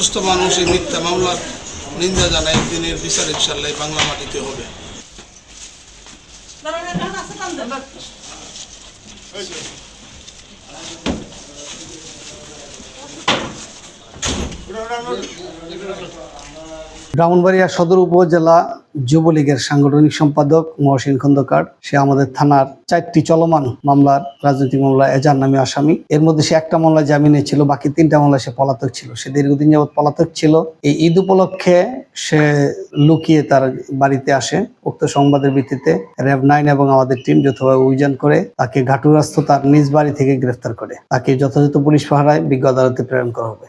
সুস্থ মানুষ এই মিথ্যা মামলার নিন্দা জানায়। দিনের বিচার ইনশাআল্লাহ বাংলা মাটিতে হবে। ব্রাহ্মণবাড়িয়া সদর উপজেলা যুবলীগের সাংগঠনিক সম্পাদক মহসিন খন্দকার, সে আমাদের থানার 4টি চলমান মামলার রাজনৈতিক মামলা এজাহার নামে আসামি। এর মধ্যে সে একটা মামলা জামিনে ছিল, বাকি 3টা মামলা সে পলাতক ছিল। সে দীর্ঘদিন যাবৎ পলাতক ছিল। এই ঈদ উপলক্ষে সে লুকিয়ে তার বাড়িতে আসে। উক্ত সংবাদের ভিত্তিতে র্যাব 9 এবং আমাদের টিম যৌথভাবে অভিযান করে তাকে ঘাটুরাস্থ তার নিজ বাড়ি থেকে গ্রেফতার করে তাকে যথাযথ পুলিশ পাহারায় বিজ্ঞ আদালতে প্রেরণ করা হবে।